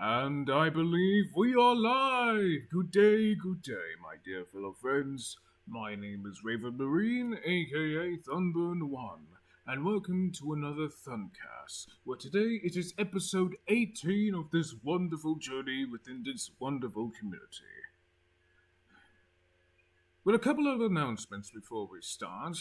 And I believe we are live! Good day, my dear fellow friends. My name is Raven Marine, aka Thunburn1, and welcome to another Thuncast, where today it is episode 18 of this wonderful journey within this wonderful community. With a couple of announcements before we start,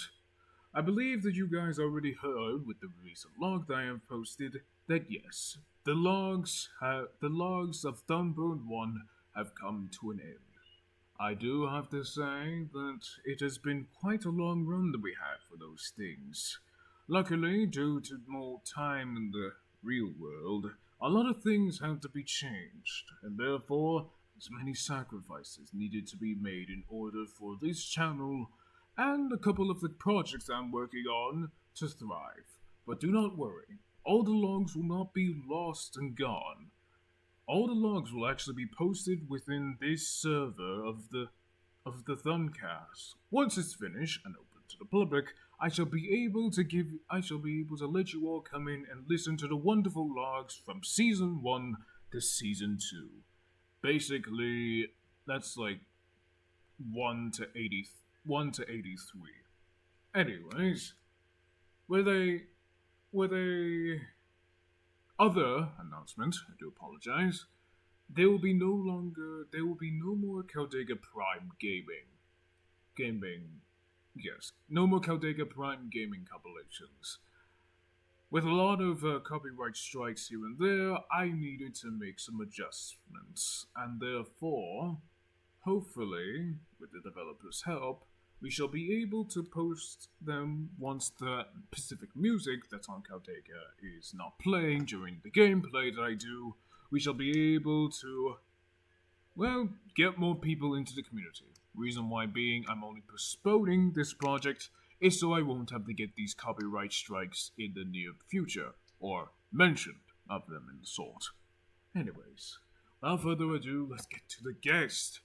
I believe that you guys already heard with the recent log that I have posted that yes, the logs of Thunburn 1 have come to an end. I do have to say that it has been quite a long run that we had for those things. Luckily, due to more time in the real world, a lot of things had to be changed, and therefore, as many sacrifices needed to be made in order for this channel and a couple of the projects I'm working on to thrive. But do not worry, all the logs will not be lost and gone. All the logs will actually be posted within this server of the thuncast. Once it's finished and open to the public, I shall be able to let you all come in and listen to the wonderful logs from season 1 to season 2. Basically, that's like 1 to 80 1 to 83. Anyways, with a other announcement, I do apologize. There will be no more Caldega Prime gaming. Yes, no more Caldega Prime gaming compilations. With a lot of copyright strikes here and there, I needed to make some adjustments, and therefore, hopefully, with the developers' help, we shall be able to post them once the specific music that's on Caldega is not playing during the gameplay that I do. We shall be able to, well, get more people into the community. Reason why being I'm only postponing this project is so I won't have to get these copyright strikes in the near future, or mention of them in the sort. Anyways, without further ado, let's get to the guest.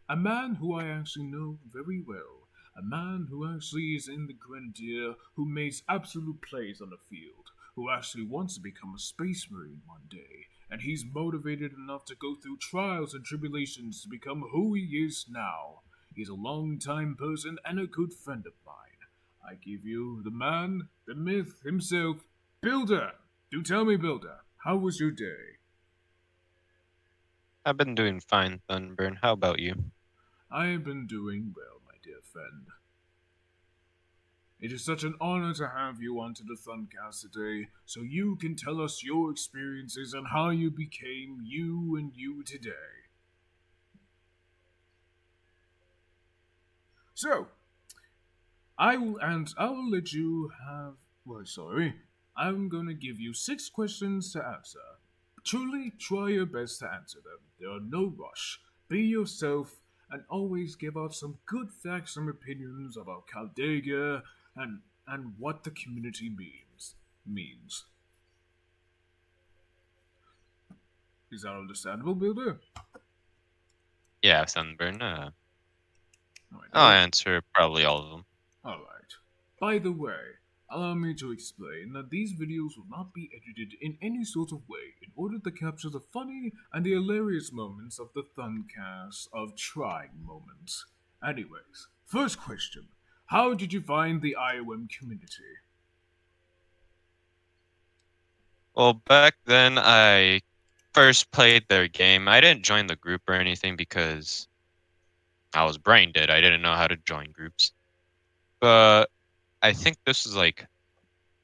A man who I actually know very well. A man who actually is in the Grenadier, who makes absolute plays on the field, who actually wants to become a space marine one day, and he's motivated enough to go through trials and tribulations to become who he is now. He's a long-time person and a good friend of mine. I give you the man, the myth himself, Builder. Do tell me, Builder, how was your day? I've been doing fine, Thunburn. How about you? I have been doing well, my dear friend. It is such an honor to have you onto the Thuncast today, so you can tell us your experiences and how you became you and you today. So, I will let you have. Well, sorry. I'm gonna give you 6 questions to answer. Truly, try your best to answer them. There are no rush. Be yourself and always give out some good facts and opinions about Caldega and what the community means. Is that understandable, Builder? Yeah, Thunburn. All right. I'll answer probably all of them. All right. By the way, allow me to explain that these videos will not be edited in any sort of way in order to capture the funny and the hilarious moments of the Thuncast of trying moments. Anyways, first question. How did you find the IOM community? Well, back then I first played their game. I didn't join the group or anything because I was brain dead. I didn't know how to join groups. But I think this was like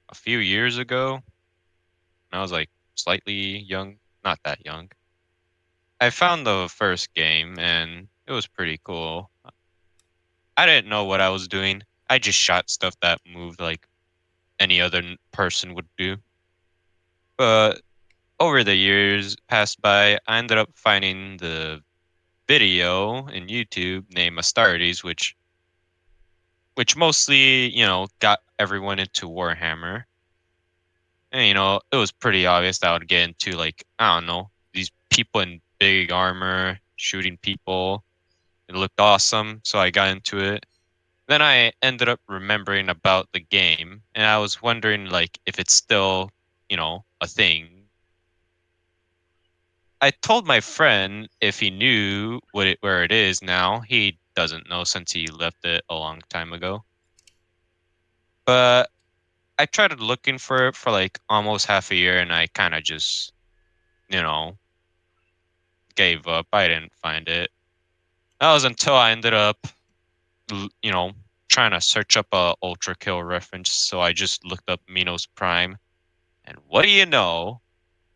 a few years ago. And I was like slightly young, not that young. I found the first game and it was pretty cool. I didn't know what I was doing. I just shot stuff that moved like any other person would do. But over the years passed by, I ended up finding the video in YouTube named Astartes, which mostly, got everyone into Warhammer. And it was pretty obvious that I would get into like, I don't know, these people in big armor shooting people. It looked awesome, so I got into it. Then I ended up remembering about the game, and I was wondering like if it's still, a thing. I told my friend if he knew where it is now. He doesn't know since he left it a long time ago. But I tried looking for it for like almost half a year, and I kind of just, you know, gave up. I didn't find it. That was until I ended up, you know, trying to search up a Ultra Kill reference. So I just looked up Minos Prime, and what do you know?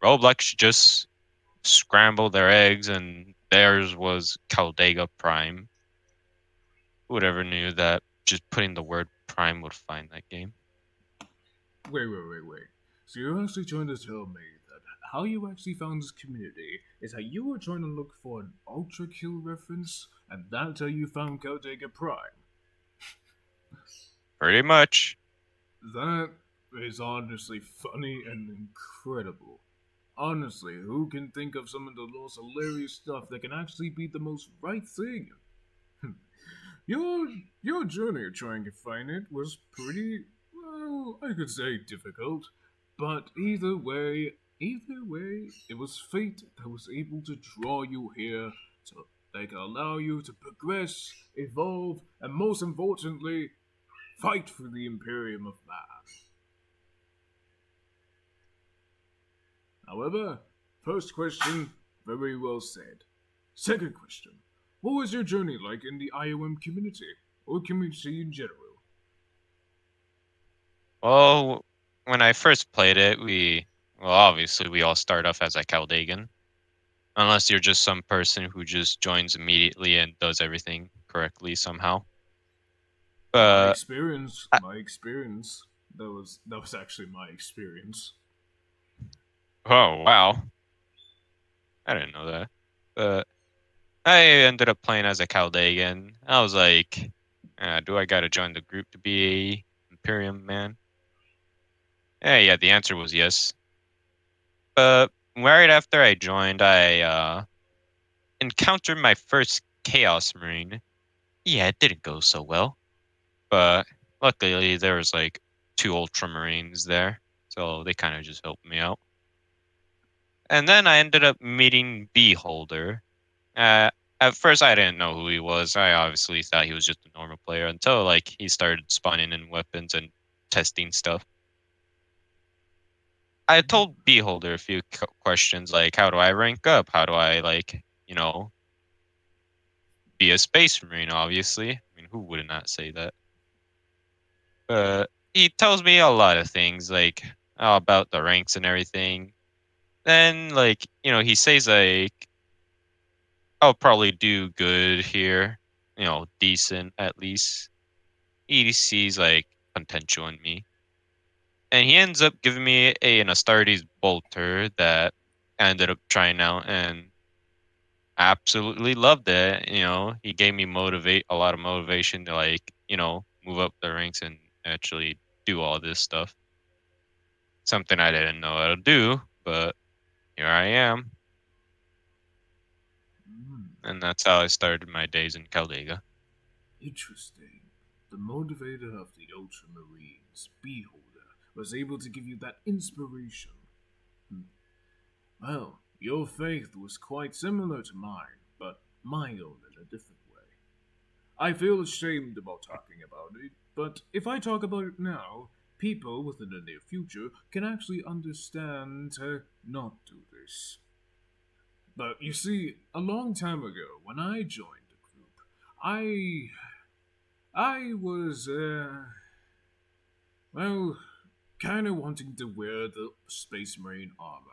Roblox just scrambled their eggs, and theirs was Caldega Prime. Who would ever knew that just putting the word Prime would find that game? Wait. So you're actually trying to tell me that how you actually found this community is how you were trying to look for an Ultra Kill reference, and that's how you found Codega Prime. Pretty much. That is honestly funny and incredible. Honestly, who can think of some of the most hilarious stuff that can actually be the most right thing? Your your journey trying to find it was pretty, well, I could say difficult, but either way, it was fate that was able to draw you here to like allow you to progress, evolve, and most importantly, fight for the Imperium of Man. However, first question, very well said. Second question, what was your journey like in the IOM community, or community in general? Well, when I first played it, well, obviously, we all start off as a Caldagan. Unless you're just some person who just joins immediately and does everything correctly somehow. But, My experience. That was actually my experience. oh, wow. I didn't know that. But I ended up playing as a Caldagan. I was like, do I gotta join the group to be a Imperium man? Yeah, the answer was yes. But right after I joined, I encountered my first Chaos Marine. Yeah, it didn't go so well. But luckily, there was like two Ultramarines there. So they kind of just helped me out. And then I ended up meeting Beholder. Uh, at first, I didn't know who he was. I obviously thought he was just a normal player until like he started spawning in weapons and testing stuff. I told Beholder a few questions like, how do I rank up? How do I like, be a space marine? Obviously, I mean, who would not say that? He tells me a lot of things like about the ranks and everything. Then like, he says like I'll probably do good here, decent at least. He sees like potential in me. And he ends up giving me an Astartes bolter that I ended up trying out and absolutely loved it. He gave me motivate a lot of motivation to like, move up the ranks and actually do all this stuff. Something I didn't know how to do, but here I am. Mm, And that's how I started my days in Caldega. interesting. The motivator of the Ultramarines, Beholder, was able to give you that inspiration. Hmm. Well, your faith was quite similar to mine, but my own in a different way. I feel ashamed about talking about it, but if I talk about it now, people within the near future can actually understand to not do this. But you see, a long time ago, when I joined the group, I I was well, kind of wanting to wear the Space Marine armor.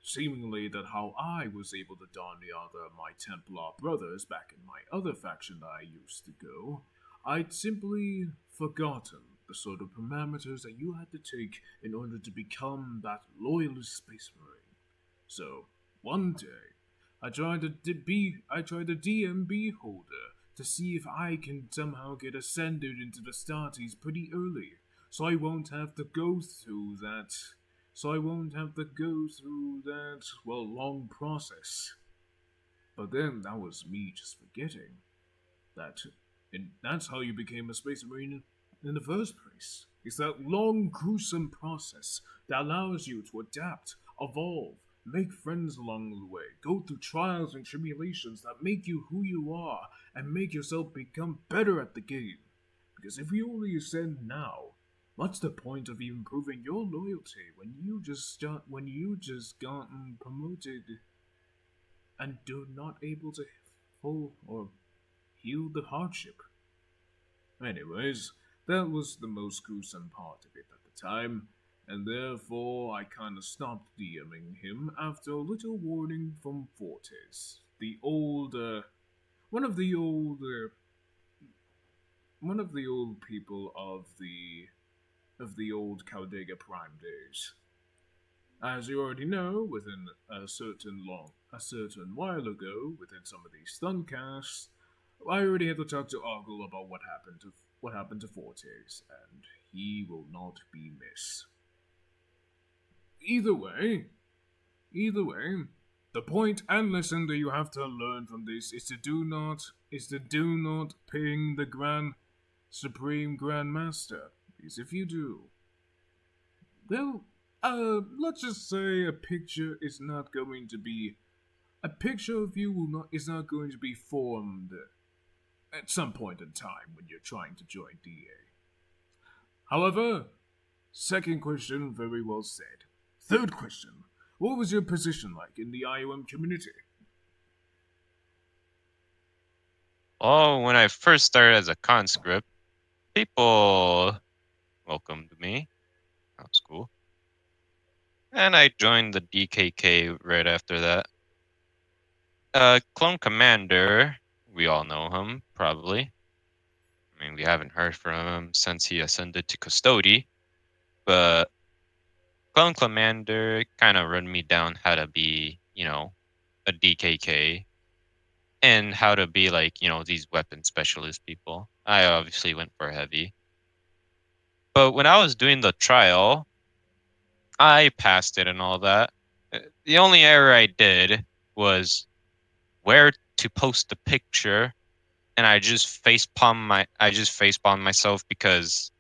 Seemingly that how I was able to don the armor of my Templar brothers back in my other faction that I used to go, I'd simply forgotten the sort of parameters that you had to take in order to become that loyalist Space Marine. So, one day, I tried to DMB holder to see if I can somehow get ascended into the starties pretty early, so I won't have to go through that. Well, long process. But then that was me just forgetting that, and that's how you became a Space Marine in the first place. It's that long, gruesome process that allows you to adapt, evolve, Make friends along the way. Go through trials and tribulations that make you who you are and make yourself become better at the game. Because if you only ascend now, what's the point of even proving your loyalty when you just gotten promoted and do not able to full or heal the hardship? Anyways, that was the most gruesome part of it at the time, and therefore I kinda stopped DMing him after a little warning from Fortes, the old, one of the old, one of the old people of the old Caldega Prime days. As you already know, within a certain while ago, within some of these thuncast, I already had to talk to Argle about what happened to Fortes, and he will not be missed. Either way, either way, the point and lesson that you have to learn from this is to do not ping the Supreme Grandmaster. Because if you do, well, let's just say a picture of you will not is not going to be formed at some point in time when you're trying to join DA. However, second question, very well said. Third question, what was your position like in the IOM community? Oh, when I first started as a conscript, people welcomed me. That was cool. And I joined the DKK right after that. Clone Commander, we all know him, probably. I mean, we haven't heard from him since he ascended to Custody, but Clone Commander kind of run me down how to be, a DKK and how to be like, these weapon specialist people. I obviously went for heavy. But when I was doing the trial, I passed it and all that. The only error I did was where to post the picture, and I just facepalmed myself because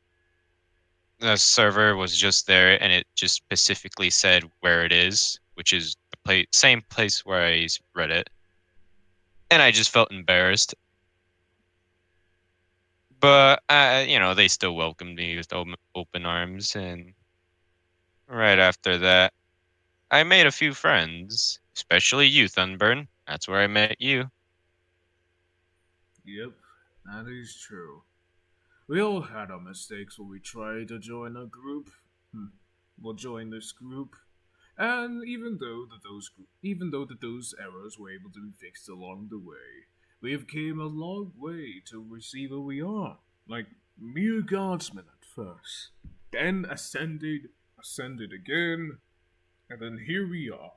the server was just there and it just specifically said where it is, which is the same place where I read it, and I just felt embarrassed. But they still welcomed me with open arms, and right after that, I made a few friends, especially you, Thunburn. That's where I met you. Yep, that is true. We all had our mistakes when we tried to join a group. Hmm. We'll join this group, and even though that those errors were able to be fixed along the way, we have came a long way to receive where we are. Like mere guardsmen at first, then ascended again, and then here we are.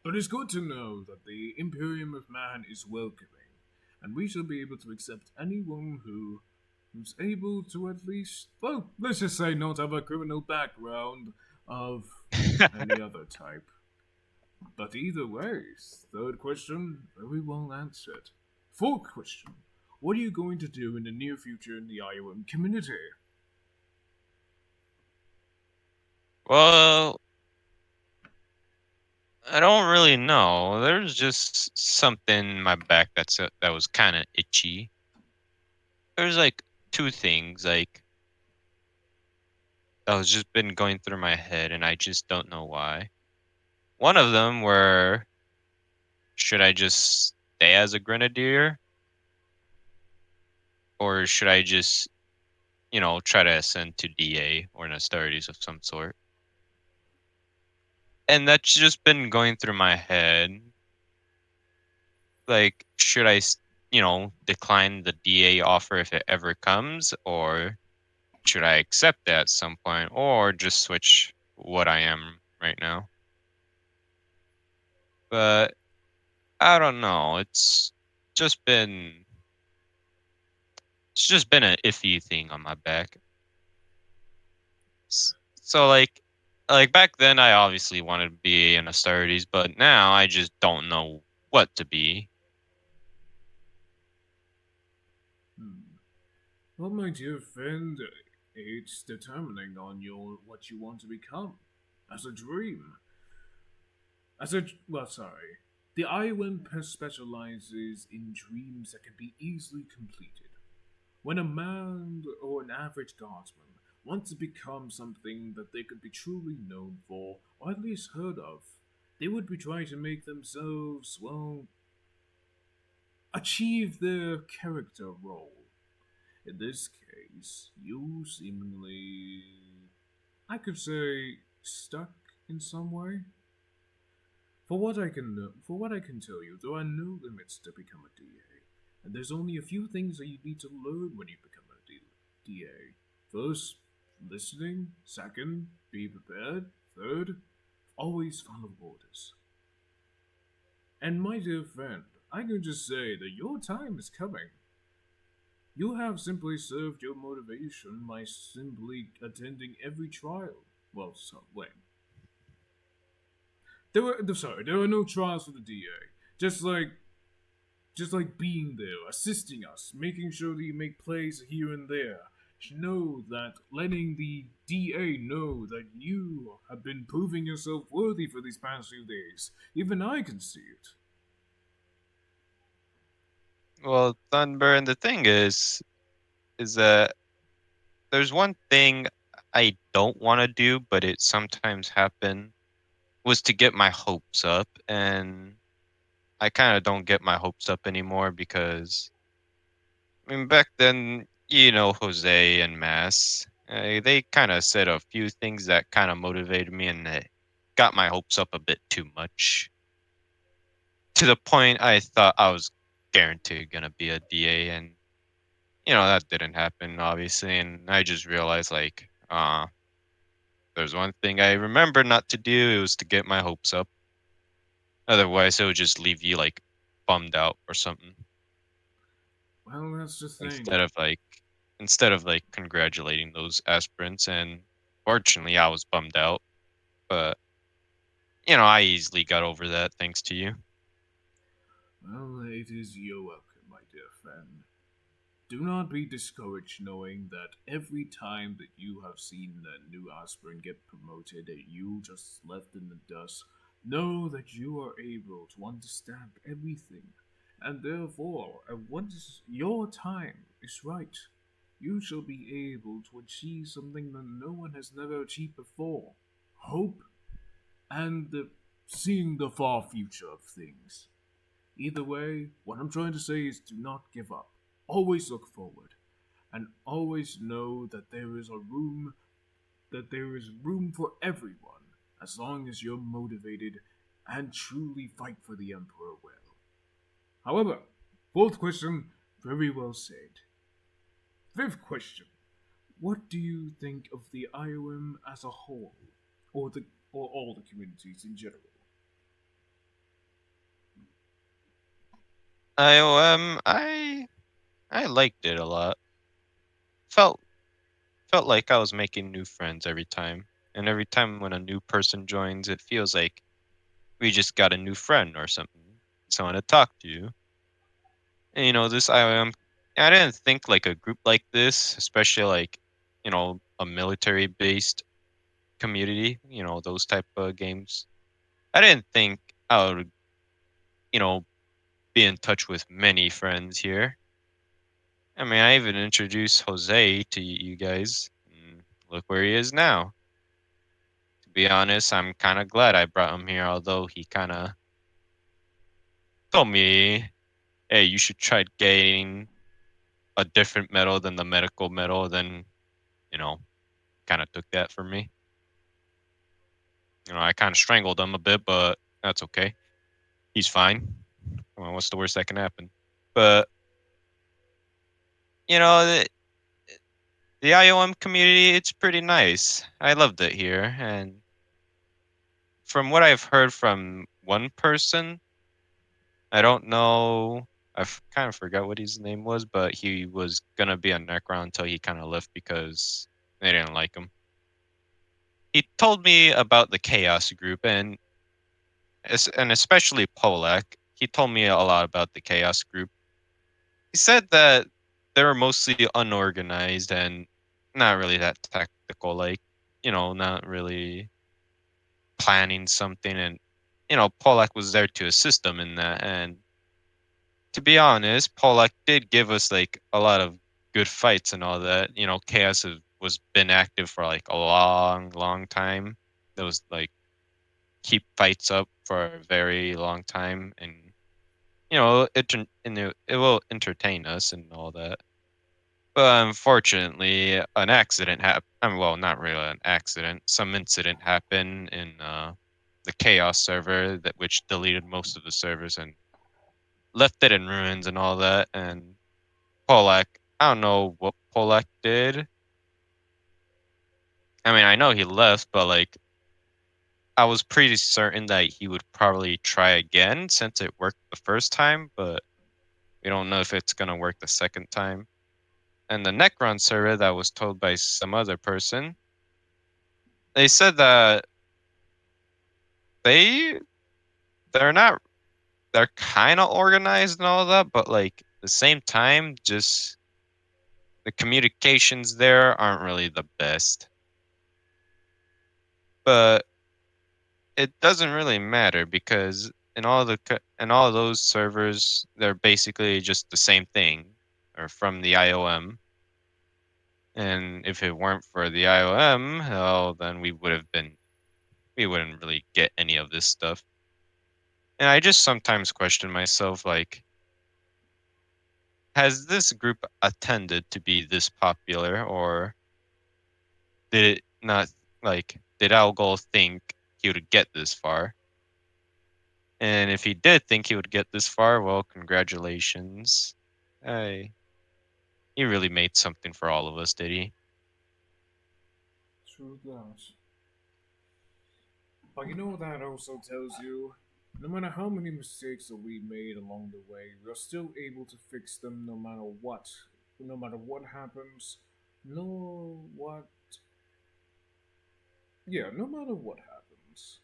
But it's good to know that the Imperium of Man is welcoming, and we shall be able to accept anyone who's able to at least, well, let's just say not have a criminal background of any other type. But either way, third question, very well answered. Fourth question, what are you going to do in the near future in the IOM community? Well, I don't really know. There's just something in my back that was kind of itchy. There's like two things that was just been going through my head, and I just don't know why. One of them were, should I just stay as a grenadier, or should I just try to ascend to DA or an Astartes of some sort? And that's just been going through my head. Like, should I decline the DA offer if it ever comes, or should I accept it at some point, or just switch what I am right now? But I don't know. Just been it's just been an iffy thing on my back. So like back then I obviously wanted to be an Astartes, but now I just don't know what to be. Hmm. Well, my dear friend, it's determining on your what you want to become. as a dream. Sorry. The IOM specializes in dreams that can be easily completed. When a man or an average guardsman wants to become something that they could be truly known for, or at least heard of, they would be trying to make themselves, well, achieve their character role. In this case, you seemingly, I could say, stuck in some way. For what I can tell you, there are no limits to become a DA, and there's only a few things that you need to learn when you become a DA. First, listening. Second, be prepared. Third, always follow orders. And my dear friend, I can just say that your time is coming. You have simply served your motivation by simply attending every trial. Well, so wait. There were no trials for the DA. Just like just like being there, assisting us, making sure that you make plays here and there. Know that letting the DA know that you have been proving yourself worthy for these past few days. Even I can see it. Well, Thunburn, the thing is that there's one thing I don't want to do, but it sometimes happen, was to get my hopes up, and I kind of don't get my hopes up anymore because I mean back then, Jose and Mass, they kind of said a few things that kind of motivated me, and it got my hopes up a bit too much, to the point I thought I was guaranteed gonna be a DA, and that didn't happen obviously, and I just realized like there's one thing I remember not to do. It was to get my hopes up. Otherwise, it would just leave you like bummed out or something. Well, that's the thing. Instead of like congratulating those aspirants, and fortunately, I was bummed out. But I easily got over that thanks to you. Well, it is your welcome, my dear friend. Do not be discouraged knowing that every time that you have seen a new aspirant get promoted and you just left in the dust, know that you are able to understand everything. And therefore, once your time is right, you shall be able to achieve something that no one has never achieved before. Hope and seeing the far future of things. Either way, what I'm trying to say is do not give up. Always look forward and always know that there is room for everyone as long as you're motivated and truly fight for the emperor well. However, fourth question, very well said. Fifth question, what do you think of the IOM as a whole, or the or all the communities in general? I liked it a lot. Felt felt like I was making new friends every time. And every time when a new person joins, it feels like we just got a new friend or something, someone to talk to. And, this I didn't think like a group like this, especially like, a military based community, those type of games. I didn't think I would, you know, be in touch with many friends here. I mean, I even introduced Jose to you guys. And look where he is now. To be honest, I'm kind of glad I brought him here, although he kind of told me, hey, you should try getting a different medal than the medical medal. Then, you know, kind of took that from me. I kind of strangled him a bit, but that's okay. He's fine. Well, what's the worst that can happen? But, you know, the, the IOM community, it's pretty nice. I loved it here. And from what I've heard from one person, I don't know. Kind of forgot what his name was, but he was going to be a Necron until he kind of left because they didn't like him. He told me about the Chaos group, and especially Polak. He told me a lot about the Chaos group. He said that they were mostly unorganized and not really that tactical. Like, not really. planning something, and Polak was there to assist them in that. And to be honest, Polak did give us like a lot of good fights and all that. Chaos was been active for like a long, long time. There was like keep fights up for a very long time, and it will entertain us and all that. But unfortunately, an accident happened. Well, not really an accident. Some incident happened in the Chaos server that which deleted most of the servers and left it in ruins and all that. And Polak, I don't know what Polak did. I mean, I know he left, but like I was pretty certain that he would probably try again since it worked the first time, but we don't know if it's gonna work the second time. And the Necron server that was told by some other person, they said that they they're not they're kind of organized and all that, but like at the same time, just the communications there aren't really the best. But it doesn't really matter because in all of those servers, they're basically just the same thing, or from the IOM. And if it weren't for the IOM, hell, then we wouldn't really get any of this stuff. And I just sometimes question myself, like, has this group attended to be this popular, or did it not, like, did Algol think he would get this far? And if he did think he would get this far, well, congratulations. Hey, he really made something for all of us, did he? True that. But you know that also tells you, no matter how many mistakes that we made along the way, we're still able to fix them no matter what. No matter what happens, no what yeah, no matter what happens.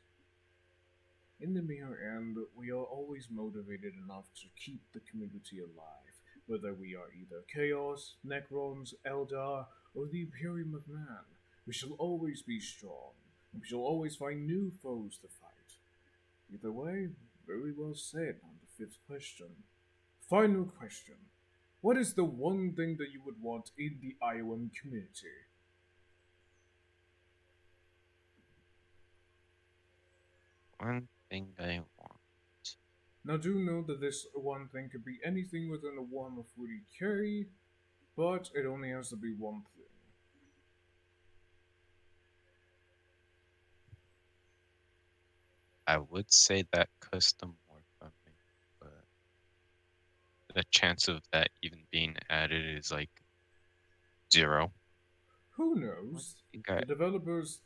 In the mere end, we are always motivated enough to keep the community alive, whether we are either Chaos, Necrons, Eldar, or the Imperium of Man. We shall always be strong, and we shall always find new foes to fight. Either way, very well said on the fifth question. Final question. What is the one thing that you would want in the IOM community? One thing I want. Now, do know that this one thing could be anything within a 140k, but it only has to be one thing. I would say that custom warframe, but the chance of that even being added is like zero. Who I knows? think I, The developers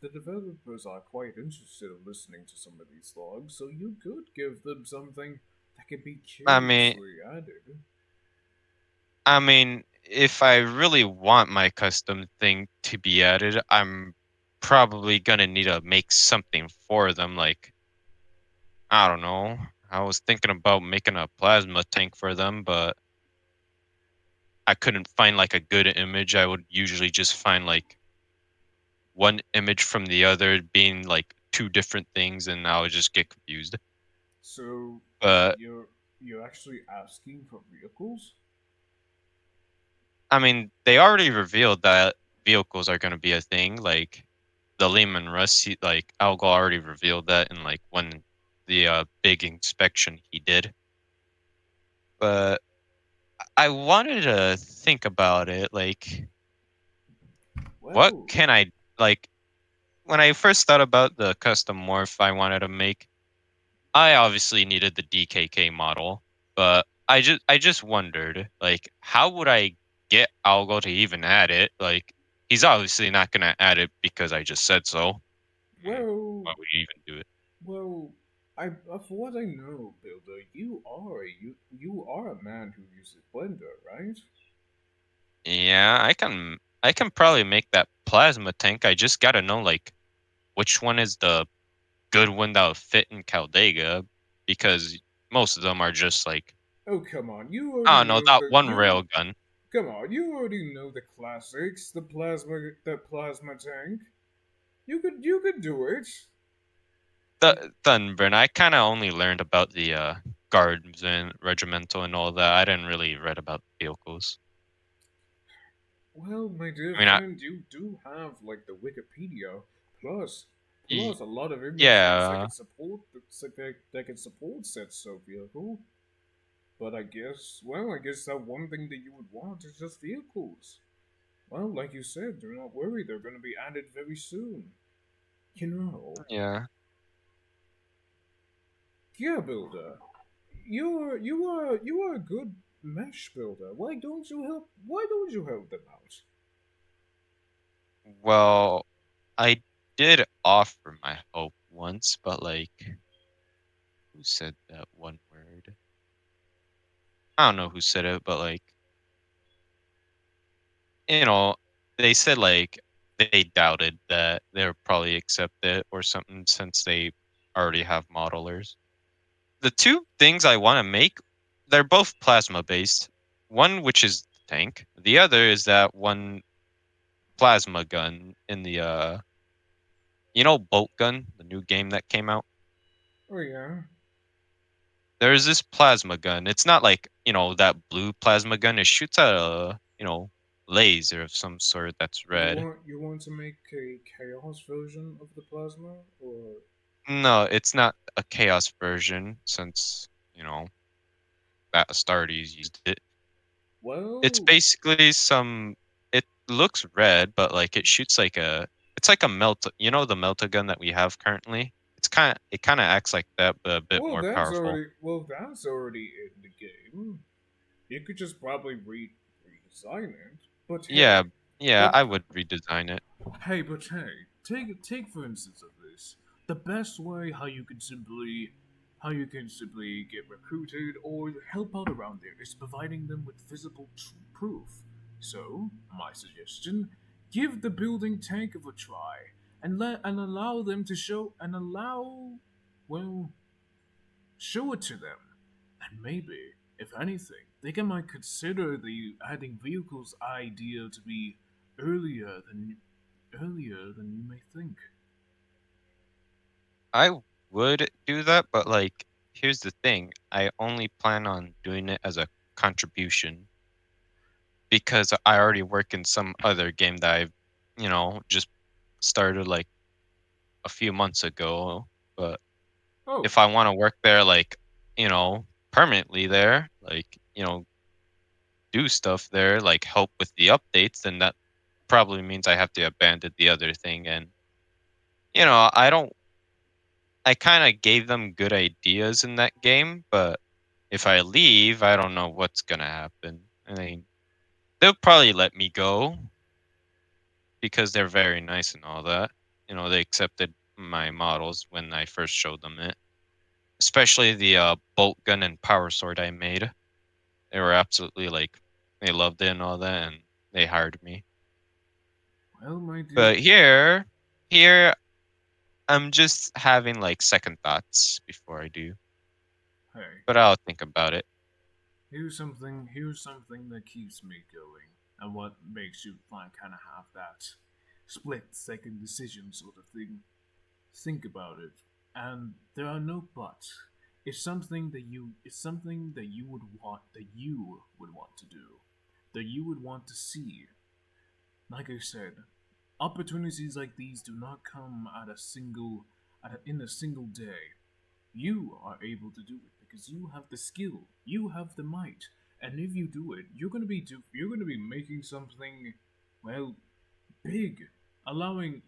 are quite interested in listening to some of these logs, so you could give them something that could be I mean, curiously added. if I really want my custom thing to be added, I'm probably gonna need to make something for them. Like, I don't know. I was thinking about making a plasma tank for them, but I couldn't find like a good image. I would usually just find like one image from the other being like two different things, and I would just get confused. So But you're actually asking for vehicles? I mean, they already revealed that vehicles are going to be a thing. Like the Lehman Russ, like Algol already revealed that in like when the big inspection he did. But I wanted to think about it. Like, what Well, can I like? When I first thought about the custom morph I wanted to make, I obviously needed the DKK model, but I just wondered like how would I get Algo to even add it? Like he's obviously not gonna add it because I just said so. well, Why would he even do it? well. For what I know, Builder, you are a man who uses Blender, right? Yeah, I can probably make that plasma tank. I just gotta know like which one is the good one that will fit in Caldega because most of them are just like Oh come on, I don't know that one rail gun. you already know the classics, the plasma tank. You could do it. The Thunburn. I kind of only learned about the guards and regimental and all that. I didn't really read about vehicles. Well, my dear I mean, friend, you do have like the Wikipedia plus y- plus a lot of images that yeah, can support that can support said so vehicle. But I guess that one thing that you would want is just vehicles. Well, like you said, do not worry, they're going to be added very soon. You know, yeah. Gear Builder, you are a good mesh builder. Why don't you help them out? Well, I did offer my hope once, but like, who said that one word? I don't know who said it, but like, you know, they said like they doubted that they would probably accept it or something since they already have modelers. The two things I want to make, they're both plasma based. One which is the tank. The other is that one plasma gun in the Bolt Gun, the new game that came out. Oh yeah, There's this plasma gun. It's not like, that blue plasma gun. It shoots at a, laser of some sort that's red. you want to make a chaos version of the plasma, or No, it's not a chaos version since, that Astartes used it. It's well, basically it looks red, but like it's like a the melta gun that we have currently. It kind of acts like that, but a bit more powerful. that's already in the game. You could just probably redesign it. But Yeah, hey, yeah, but I would redesign it. take for instance of this. The best way how you can simply get recruited or help out around there is providing them with visible proof. So, my suggestion, give the building tank of a try and allow them to well show it to them. And maybe, if anything, might consider the adding vehicles idea to be earlier than earlier than you may think. I would do that, but like here's the thing. I only plan on doing it as a contribution because I already work in some other game that I've, just started like a few months ago. But Oh, if I want to work there, like, permanently there, like, do stuff there, like help with the updates, then that probably means I have to abandon the other thing. And, I don't, I kind of gave them good ideas in that game, but if I leave, I don't know what's going to happen. I mean, they'll probably let me go because they're very nice and all that. They accepted my models when I first showed them it, especially the bolt gun and power sword I made. They were absolutely like, they loved it and all that, and they hired me. well, my dear. But here, I'm just having like second thoughts before I do. Hey, But I'll think about it. Here's something that keeps me going, and what makes you like kind of have that split second decision sort of thing. Think about it, and there are no buts. It's something that you would want to do, that you would want to see. Like I said, opportunities like these do not come in a single day. You are able to do it because you have the skill, you have the might, and if you do it, you're going to be making something, well, big, allowing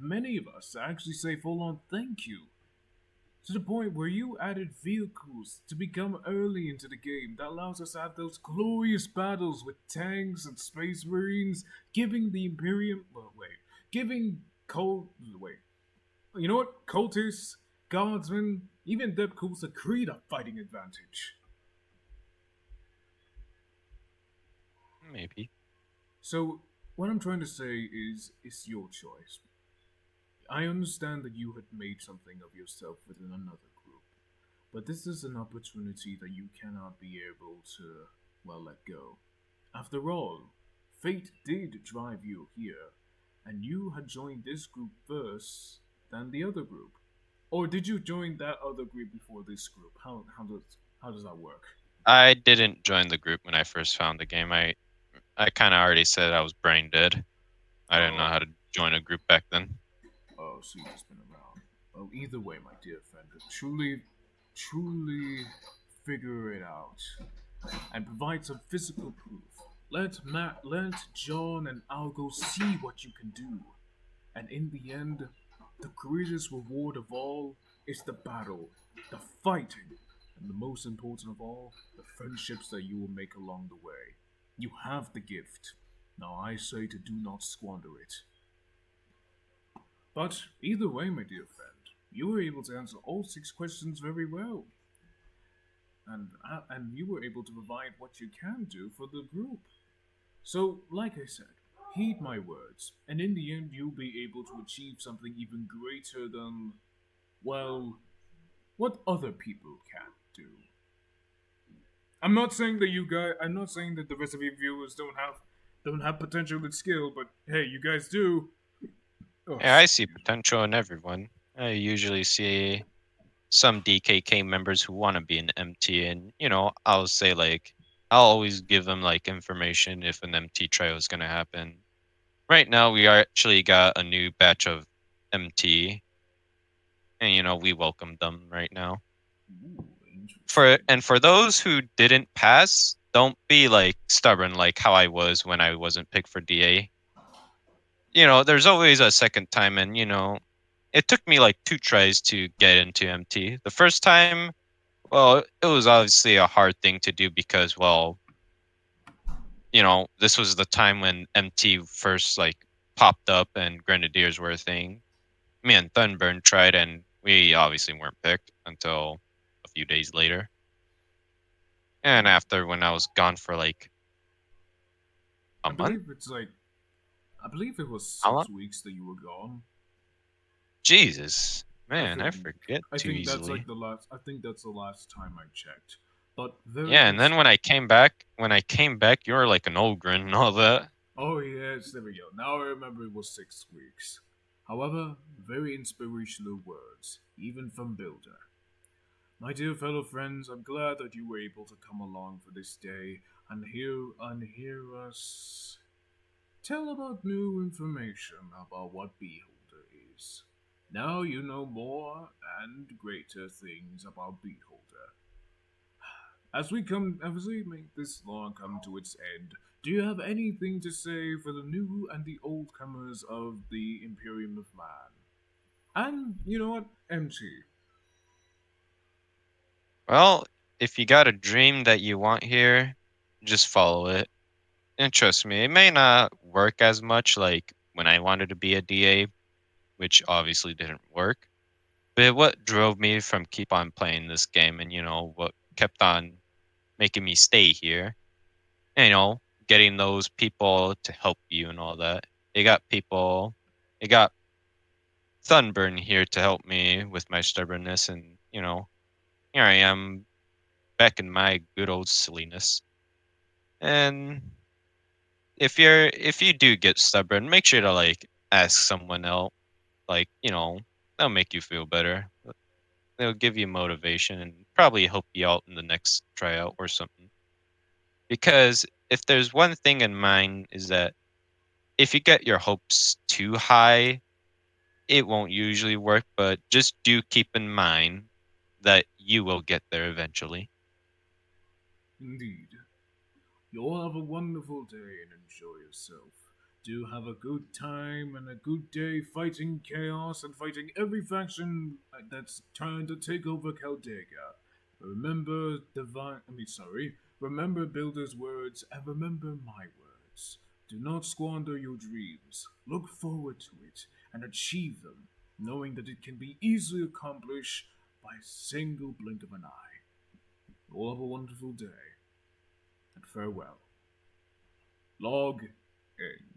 many of us, to actually say full on thank you. To the point where you added vehicles to become early into the game that allows us to have those glorious battles with tanks and space marines, giving the Imperium. Well, wait. Giving Cold. Wait. You know what? Cultists, guardsmen, even Deadpool's a Creed a fighting advantage. Maybe. So, what I'm trying to say is, it's your choice. I understand that you had made something of yourself within another group, but this is an opportunity that you cannot be able to, well, let go. After all, fate did drive you here, and you had joined this group first than the other group. Or did you join that other group before this group? How does that work? I didn't join the group when I first found the game. I kind of already said I was brain dead. I didn't know Oh, how to join a group back then. oh, so you've just been around. Well, either way, my dear friend, truly figure it out and provide some physical proof. Let John and Algo see what you can do. And in the end, the greatest reward of all is the battle, the fighting, and the most important of all, the friendships that you will make along the way. You have the gift. Now I say to do not squander it. But either way, my dear friend, you were able to answer all six questions very well, and you were able to provide what you can do for the group. So, like I said, heed my words, and in the end, you'll be able to achieve something even greater than, well, what other people can't do. I'm not saying that you guys. I'm not saying that the rest of your viewers don't have potential and skill, but hey, you guys do. Oh, Yeah, I excuse see me. potential in everyone. I usually see some DKK members who want to be an MT, and I'll say like I'll always give them like information if an MT trial is gonna happen. Right now, we are actually got a new batch of MT, and we welcome them right now. Ooh, For interesting. and for those who didn't pass, don't be like stubborn like how I was when I wasn't picked for DA. There's always a second time, and it took me like two tries to get into MT. The first time, well, it was obviously a hard thing to do because, well, this was the time when MT first like popped up and Grenadiers were a thing. Me and Thunburn tried, and we obviously weren't picked until a few days later. And after, when I was gone for like a I month, believe it's like I believe it was how long? 6 weeks that you were gone. Jesus, I man, I think forget I too think that's like easily. the last. I think that's the last time I checked. But very Yeah, and good then stuff. when I came back, you were like an ogre and all that. Oh yes, there we go. Now I remember it was 6 weeks. However, very inspirational words, even from Builder. My dear fellow friends, I'm glad that you were able to come along for this day and hear us tell about new information about what Beholder is. Now you know more and greater things about Beholder. As we make this long come to its end, do you have anything to say for the new and the old comers of the Imperium of Man? And you know what? MT. Well, if you got a dream that you want here, just follow it. And trust me, it may not work as much like when I wanted to be a DA, which obviously didn't work. But what drove me from keep on playing this game and what kept on making me stay here, getting those people to help you and all that. It got Thunburn here to help me with my stubbornness, and here I am back in my good old silliness. And if you do get stubborn, make sure to like ask someone else. Like, they'll make you feel better. They'll give you motivation and probably help you out in the next tryout or something. Because if there's one thing in mind is that if you get your hopes too high, it won't usually work, but just do keep in mind that you will get there eventually. Indeed. You all have a wonderful day and enjoy yourself. Do have a good time and a good day fighting chaos and fighting every faction that's trying to take over Caldega. Remember remember Builder's words and remember my words. Do not squander your dreams. Look forward to it and achieve them, knowing that it can be easily accomplished by a single blink of an eye. You all have a wonderful day and farewell. Log end.